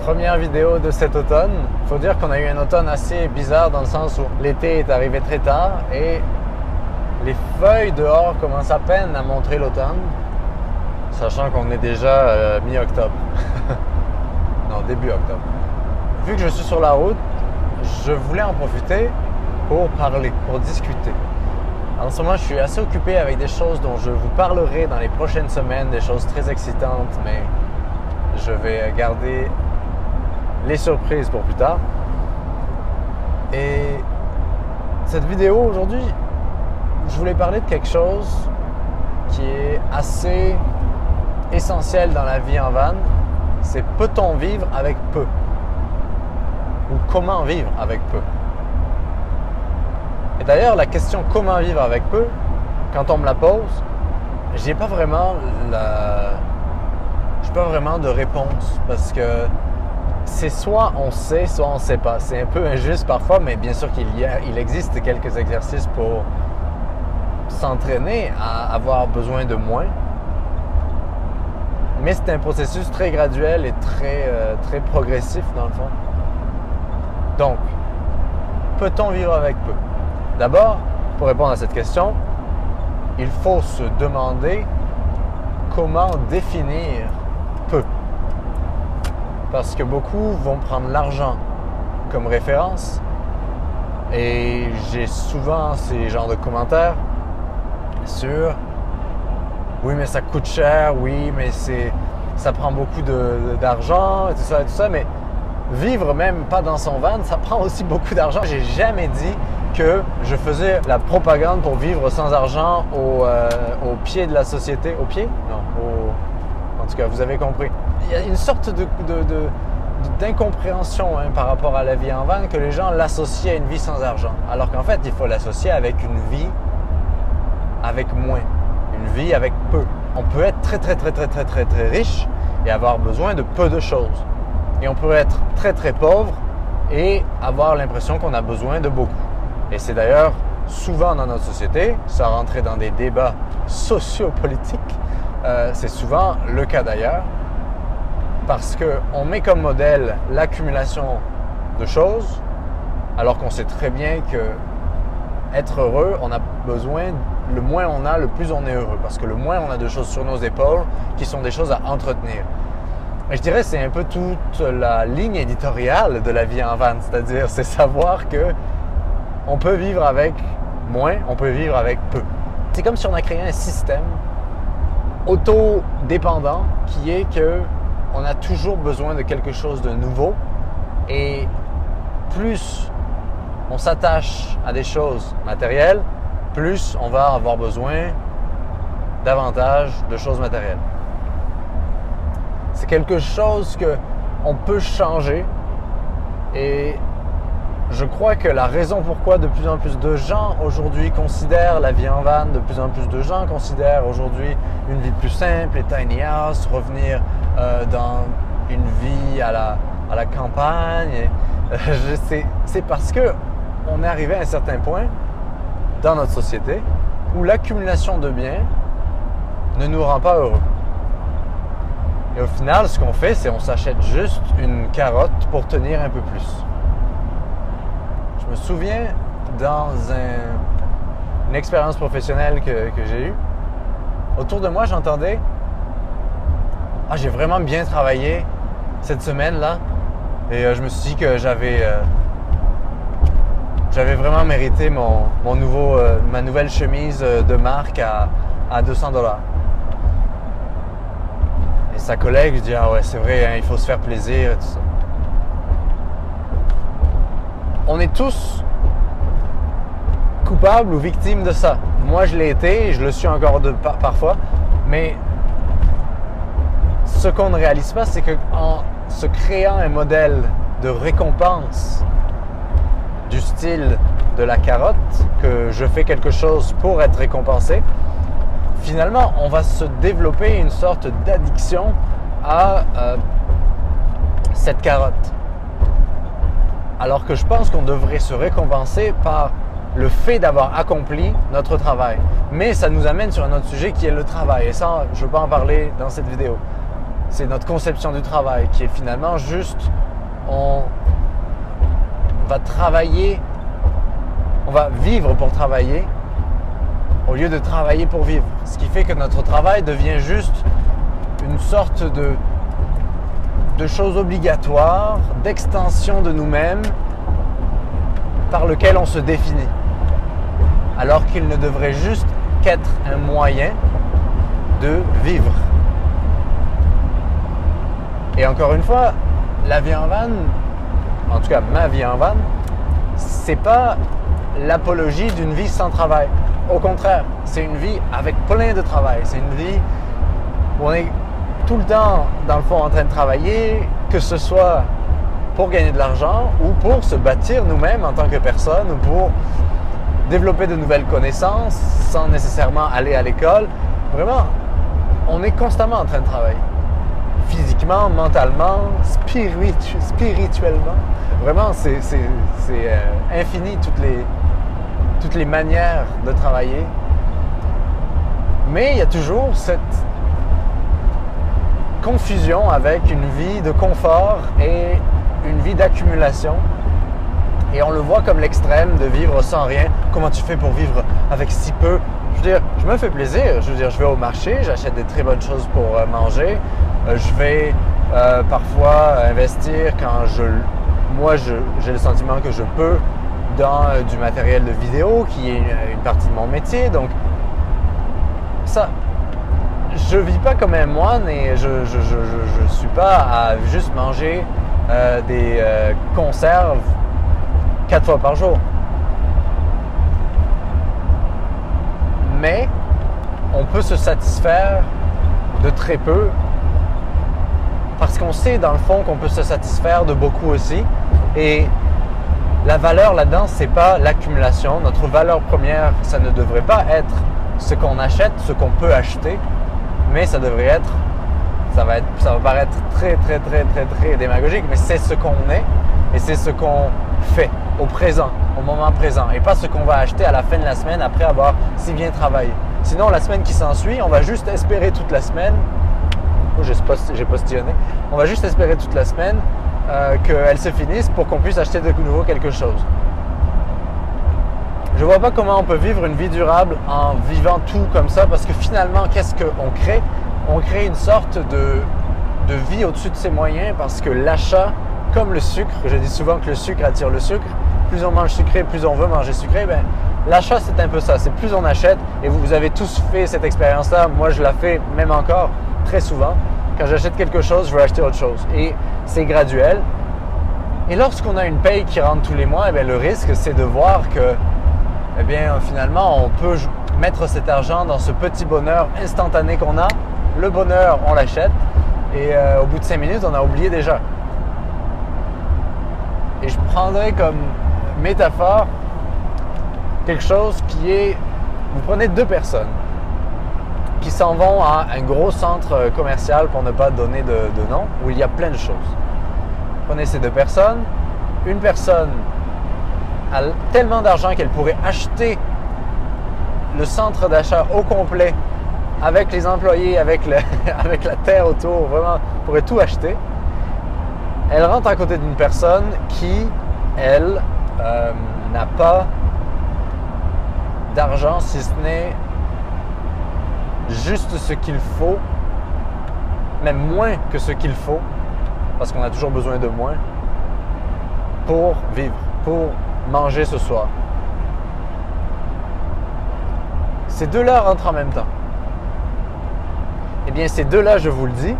Première vidéo de cet automne. Il faut dire qu'on a eu un automne assez bizarre dans le sens où l'été est arrivé très tard et les feuilles dehors commencent à peine à montrer l'automne, sachant qu'on est déjà mi-octobre. Non, début octobre. Vu que je suis sur la route, je voulais en profiter pour parler, pour discuter. En ce moment, je suis assez occupé avec des choses dont je vous parlerai dans les prochaines semaines, des choses très excitantes, mais je vais garder les surprises pour plus tard. Et cette vidéo aujourd'hui, je voulais parler de quelque chose qui est assez essentiel dans la vie en van. C'est peut-on vivre avec peu? Ou comment vivre avec peu? Et d'ailleurs, la question comment vivre avec peu, quand on me la pose, j'ai pas vraiment de réponse parce que c'est soit on sait, soit on sait pas. C'est un peu injuste parfois, mais bien sûr qu'il existe quelques exercices pour s'entraîner à avoir besoin de moins. Mais c'est un processus très graduel et très progressif dans le fond. Donc, peut-on vivre avec peu? D'abord, pour répondre à cette question, il faut se demander comment définir peu. Parce que beaucoup vont prendre l'argent comme référence et j'ai souvent ces genres de commentaires sur « Oui, mais ça coûte cher, oui, mais ça prend beaucoup d'argent, et tout ça, mais vivre même pas dans son van, ça prend aussi beaucoup d'argent. » J'ai jamais dit que je faisais la propagande pour vivre sans argent au pied de la société. Au pied? Non, en tout cas, vous avez compris. Il y a une sorte d'incompréhension par rapport à la vie en van que les gens l'associent à une vie sans argent. Alors qu'en fait, il faut l'associer avec une vie avec moins, une vie avec peu. On peut être très riche et avoir besoin de peu de choses. Et on peut être très pauvre et avoir l'impression qu'on a besoin de beaucoup. Et c'est d'ailleurs souvent dans notre société, sans rentrer dans des débats sociopolitiques, c'est souvent le cas d'ailleurs, parce qu'on met comme modèle l'accumulation de choses, alors qu'on sait très bien que être heureux, on a besoin, le moins on a, le plus on est heureux, parce que le moins on a de choses sur nos épaules qui sont des choses à entretenir. Et je dirais que c'est un peu toute la ligne éditoriale de la vie en van, c'est-à-dire c'est savoir que on peut vivre avec moins, on peut vivre avec peu. C'est comme si on a créé un système auto-dépendant qui est que on a toujours besoin de quelque chose de nouveau et plus on s'attache à des choses matérielles, plus on va avoir besoin davantage de choses matérielles. C'est quelque chose qu'on peut changer et je crois que la raison pourquoi de plus en plus de gens aujourd'hui considèrent la vie en van, de plus en plus de gens considèrent aujourd'hui une vie plus simple, les tiny house, revenir dans une vie à la campagne. C'est parce que on est arrivé à un certain point dans notre société où l'accumulation de biens ne nous rend pas heureux. Et au final, ce qu'on fait, c'est qu'on s'achète juste une carotte pour tenir un peu plus. Je me souviens dans une expérience professionnelle que j'ai eue, autour de moi, j'entendais « Ah, j'ai vraiment bien travaillé cette semaine-là et je me suis dit que j'avais vraiment mérité ma nouvelle chemise de marque à 200 $. Et sa collègue lui dit « Ah ouais, c'est vrai, hein, il faut se faire plaisir et tout ça. » On est tous coupables ou victimes de ça. Moi, je l'ai été et je le suis encore parfois. Mais ce qu'on ne réalise pas, c'est qu'en se créant un modèle de récompense du style de la carotte, que je fais quelque chose pour être récompensé, finalement, on va se développer une sorte d'addiction à cette carotte. Alors que je pense qu'on devrait se récompenser par le fait d'avoir accompli notre travail. Mais ça nous amène sur un autre sujet qui est le travail. Et ça, je ne veux pas en parler dans cette vidéo. c'est notre conception du travail qui est finalement juste, on va travailler, on va vivre pour travailler au lieu de travailler pour vivre. Ce qui fait que notre travail devient juste une sorte de chose obligatoire, d'extension de nous-mêmes par lequel on se définit. Alors qu'il ne devrait juste qu'être un moyen de vivre. Et encore une fois, la vie en van, en tout cas ma vie en van, c'est pas l'apologie d'une vie sans travail. Au contraire, c'est une vie avec plein de travail. C'est une vie où on est tout le temps, dans le fond, en train de travailler, que ce soit pour gagner de l'argent ou pour se bâtir nous-mêmes en tant que personne ou pour développer de nouvelles connaissances sans nécessairement aller à l'école. Vraiment, on est constamment en train de travailler. Physiquement, mentalement, spirituellement. Vraiment, c'est infini toutes les manières de travailler. Mais il y a toujours cette confusion avec une vie de confort et une vie d'accumulation. Et on le voit comme l'extrême de vivre sans rien. Comment tu fais pour vivre avec si peu? Je veux dire, je me fais plaisir. Je veux dire, je vais au marché, j'achète des très bonnes choses pour manger. Je vais parfois investir quand j'ai le sentiment que je peux dans du matériel de vidéo qui est une partie de mon métier. Donc, ça, je vis pas comme un moine et je suis pas à juste manger des conserves 4 fois par jour. Mais on peut se satisfaire de très peu parce qu'on sait dans le fond qu'on peut se satisfaire de beaucoup aussi. Et la valeur là-dedans, c'est pas l'accumulation. Notre valeur première, ça ne devrait pas être ce qu'on achète, ce qu'on peut acheter, mais ça devrait être, ça va paraître très démagogique, mais c'est ce qu'on est et c'est ce qu'on fait au présent, au moment présent, et pas ce qu'on va acheter à la fin de la semaine après avoir si bien travaillé. Sinon, la semaine qui s'ensuit, on va juste espérer toute la semaine, j'ai postillonné, on va juste espérer toute la semaine qu'elle se finisse pour qu'on puisse acheter de nouveau quelque chose. Je vois pas comment on peut vivre une vie durable en vivant tout comme ça, parce que finalement, qu'est-ce qu'on crée? On crée une sorte de vie au-dessus de ses moyens, parce que l'achat, comme le sucre, je dis souvent que le sucre attire le sucre, plus on mange sucré, plus on veut manger sucré, ben, l'achat c'est un peu ça, c'est plus on achète, et vous avez tous fait cette expérience-là, moi je la fais même encore très souvent, quand j'achète quelque chose, je veux acheter autre chose, et c'est graduel. Et lorsqu'on a une paye qui rentre tous les mois, eh bien, le risque c'est de voir que eh bien, finalement on peut mettre cet argent dans ce petit bonheur instantané qu'on a, le bonheur on l'achète, et au bout de 5 minutes on a oublié déjà. Et je prendrais comme métaphore quelque chose qui est, vous prenez 2 personnes qui s'en vont à un gros centre commercial, pour ne pas donner de nom, où il y a plein de choses. Prenez ces 2 personnes, une personne a tellement d'argent qu'elle pourrait acheter le centre d'achat au complet, avec les employés, avec la terre autour, vraiment, pourrait tout acheter. Elle rentre à côté d'une personne qui, elle, n'a pas d'argent, si ce n'est juste ce qu'il faut, même moins que ce qu'il faut, parce qu'on a toujours besoin de moins, pour vivre, pour manger ce soir. Ces 2-là rentrent en même temps. Eh bien, ces 2-là, je vous le dis,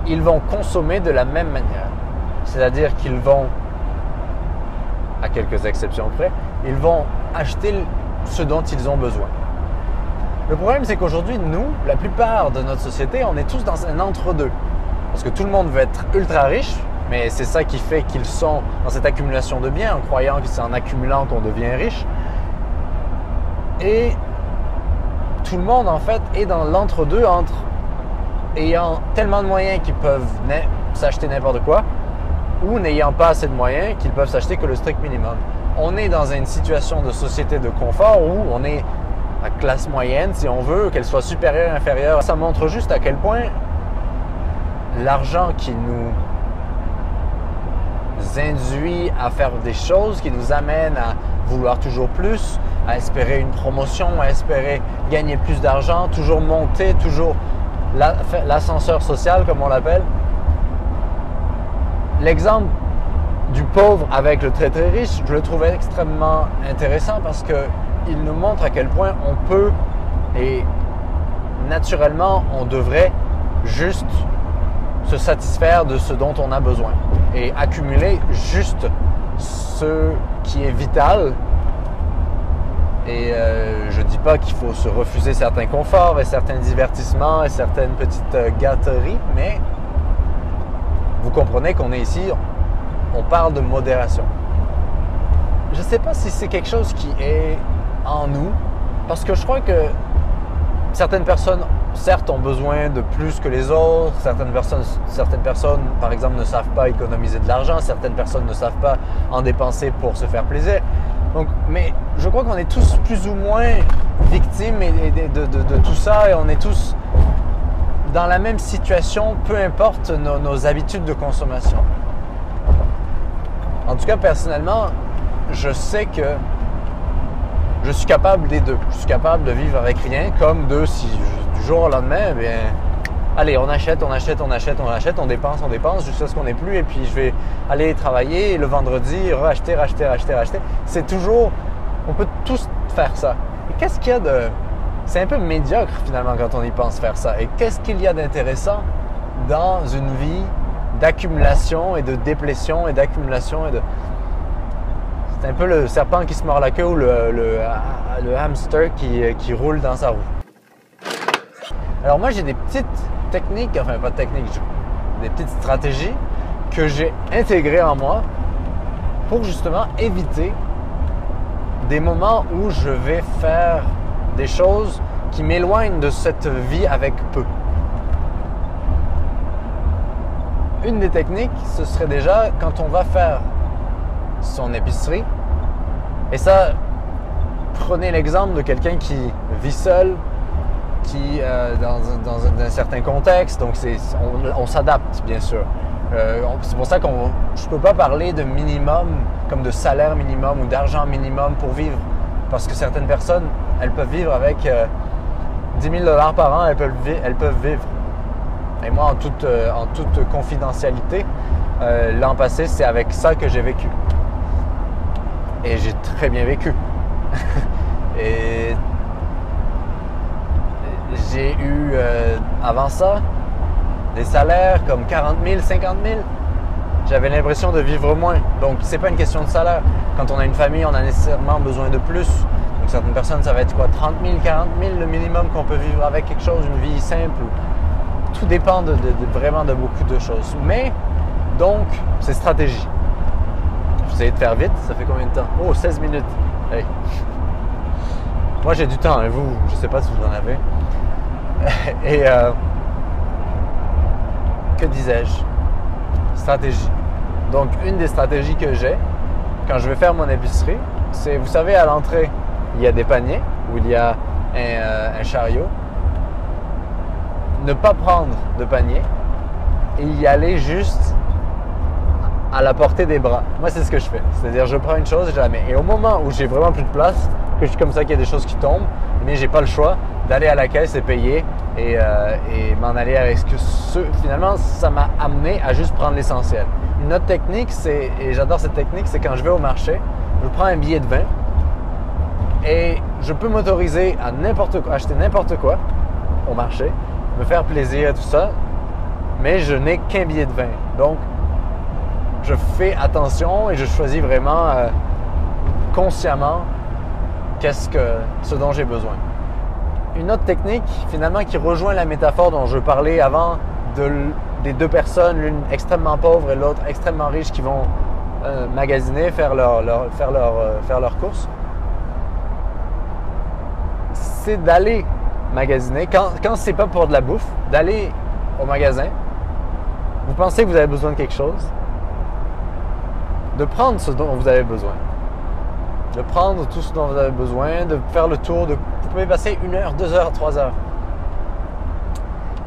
ils vont consommer de la même manière. C'est-à-dire qu'ils vont, à quelques exceptions près, ils vont acheter ce dont ils ont besoin. Le problème, c'est qu'aujourd'hui, nous, la plupart de notre société, on est tous dans un entre-deux. Parce que tout le monde veut être ultra riche, mais c'est ça qui fait qu'ils sont dans cette accumulation de biens, en croyant que c'est en accumulant qu'on devient riche. Et tout le monde, en fait, est dans l'entre-deux entre ayant tellement de moyens qu'ils peuvent s'acheter n'importe quoi, ou n'ayant pas assez de moyens qu'ils peuvent s'acheter que le strict minimum. On est dans une situation de société de confort où on est à classe moyenne, si on veut, qu'elle soit supérieure, inférieure. Ça montre juste à quel point l'argent qui nous induit à faire des choses, qui nous amène à vouloir toujours plus, à espérer une promotion, à espérer gagner plus d'argent, toujours monter, toujours l'ascenseur social comme on l'appelle. L'exemple du pauvre avec le très très riche, je le trouvais extrêmement intéressant parce qu'il nous montre à quel point on peut et naturellement on devrait juste se satisfaire de ce dont on a besoin et accumuler juste ce qui est vital. Et je ne dis pas qu'il faut se refuser certains conforts et certains divertissements et certaines petites gâteries, mais vous comprenez qu'on est ici, on parle de modération. Je ne sais pas si c'est quelque chose qui est en nous, parce que je crois que certaines personnes, certes, ont besoin de plus que les autres. Certaines personnes, par exemple, ne savent pas économiser de l'argent. Certaines personnes ne savent pas en dépenser pour se faire plaisir. Donc, mais je crois qu'on est tous plus ou moins victimes de tout ça et on est tous dans la même situation, peu importe nos habitudes de consommation. En tout cas, personnellement, je sais que je suis capable des deux. Je suis capable de vivre avec rien, comme si du jour au lendemain, eh bien, allez, on achète, on dépense jusqu'à ce qu'on n'ait plus, et puis je vais aller travailler et le vendredi, racheter. C'est toujours, on peut tous faire ça. Et qu'est-ce qu'il y a de... C'est un peu médiocre finalement quand on y pense faire ça. Et qu'est-ce qu'il y a d'intéressant dans une vie d'accumulation et de déplétion et d'accumulation et de... C'est un peu le serpent qui se mord la queue ou le hamster qui roule dans sa roue. Alors moi, j'ai des petites techniques, enfin pas de techniques, des petites stratégies que j'ai intégrées en moi pour justement éviter des moments où je vais faire des choses qui m'éloignent de cette vie avec peu. Une des techniques, ce serait déjà quand on va faire son épicerie. Et ça, prenez l'exemple de quelqu'un qui vit seul, qui dans un certain contexte, donc on s'adapte bien sûr. C'est pour ça que je ne peux pas parler de minimum, comme de salaire minimum ou d'argent minimum pour vivre. Parce que certaines personnes, elles peuvent vivre avec 10 000 $ par an, elles peuvent vivre. Et moi, en toute confidentialité, l'an passé, c'est avec ça que j'ai vécu. Et j'ai très bien vécu. Et j'ai eu, avant ça, des salaires comme 40 000, 50 000. J'avais l'impression de vivre moins. Donc, c'est pas une question de salaire. Quand on a une famille, on a nécessairement besoin de plus. Donc, certaines personnes, ça va être quoi? 30 000, 40 000, le minimum qu'on peut vivre avec quelque chose, une vie simple. Tout dépend vraiment de beaucoup de choses. Mais, donc, c'est stratégie. Vous essayez de faire vite. Ça fait combien de temps? Oh, 16 minutes. Hey. Moi, j'ai du temps. Et vous, je ne sais pas si vous en avez. Et que disais-je? Stratégie. Donc, une des stratégies que j'ai quand je vais faire mon épicerie, c'est, vous savez, à l'entrée, il y a des paniers où il y a un chariot. Ne pas prendre de panier et y aller juste à la portée des bras. Moi, c'est ce que je fais. C'est-à-dire, je prends une chose et je la mets. Et au moment où j'ai vraiment plus de place, que je suis comme ça, qu'il y a des choses qui tombent, mais j'ai pas le choix d'aller à la caisse et payer et m'en aller avec ce que finalement, ça m'a amené à juste prendre l'essentiel. Une autre technique, et j'adore cette technique, c'est quand je vais au marché, je prends un billet de vin et je peux m'autoriser à acheter n'importe quoi au marché, me faire plaisir et tout ça, mais je n'ai qu'un billet de vin. Donc, je fais attention et je choisis vraiment consciemment ce dont j'ai besoin. Une autre technique, finalement, qui rejoint la métaphore dont je parlais avant des deux personnes, l'une extrêmement pauvre et l'autre extrêmement riche, qui vont magasiner, faire leurs courses, c'est d'aller magasiner. Quand c'est pas pour de la bouffe, d'aller au magasin, vous pensez que vous avez besoin de quelque chose, de prendre ce dont vous avez besoin. De prendre tout ce dont vous avez besoin, de faire le tour. Vous pouvez passer 1 heure, 2 heures, 3 heures.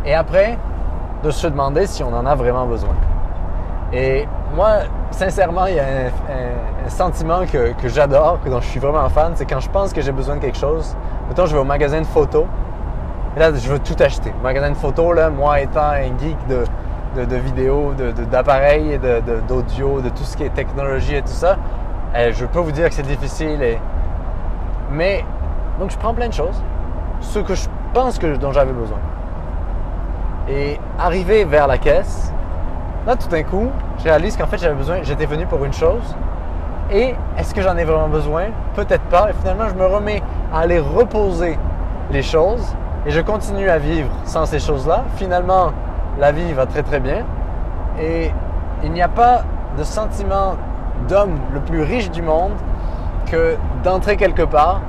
Et après, de se demander si on en a vraiment besoin. Et moi, sincèrement, il y a un sentiment que j'adore, dont je suis vraiment fan, c'est quand je pense que j'ai besoin de quelque chose. Mettons, je vais au magasin de photos, et là, je veux tout acheter. Au magasin de photos, là, moi étant un geek de vidéos, d'appareils, d'audio, de tout ce qui est technologie et tout ça, je peux vous dire que c'est difficile. Mais, donc je prends plein de choses, ce que je pense dont j'avais besoin. Et arrivé vers la caisse, là tout d'un coup, je réalise qu'en fait j'étais venu pour une chose. Et est-ce que j'en ai vraiment besoin? Peut-être pas. Et finalement, je me remets à aller reposer les choses et je continue à vivre sans ces choses-là. Finalement, la vie va très très bien. Et il n'y a pas de sentiment d'homme le plus riche du monde que d'entrer quelque part,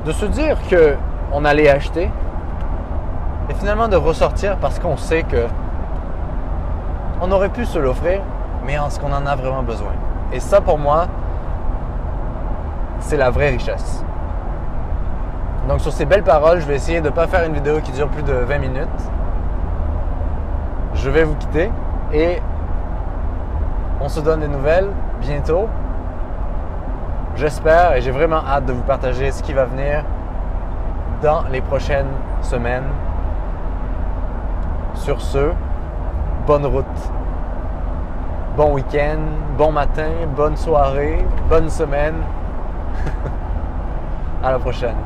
de se dire qu'on allait acheter et finalement de ressortir parce qu'on sait que on aurait pu se l'offrir, mais en ce qu'on en a vraiment besoin. Et ça, pour moi, c'est la vraie richesse. Donc, sur ces belles paroles, je vais essayer de ne pas faire une vidéo qui dure plus de 20 minutes. Je vais vous quitter et on se donne des nouvelles bientôt. J'espère et j'ai vraiment hâte de vous partager ce qui va venir dans les prochaines semaines. Sur ce, bonne route, bon week-end, bon matin, bonne soirée, bonne semaine. À la prochaine.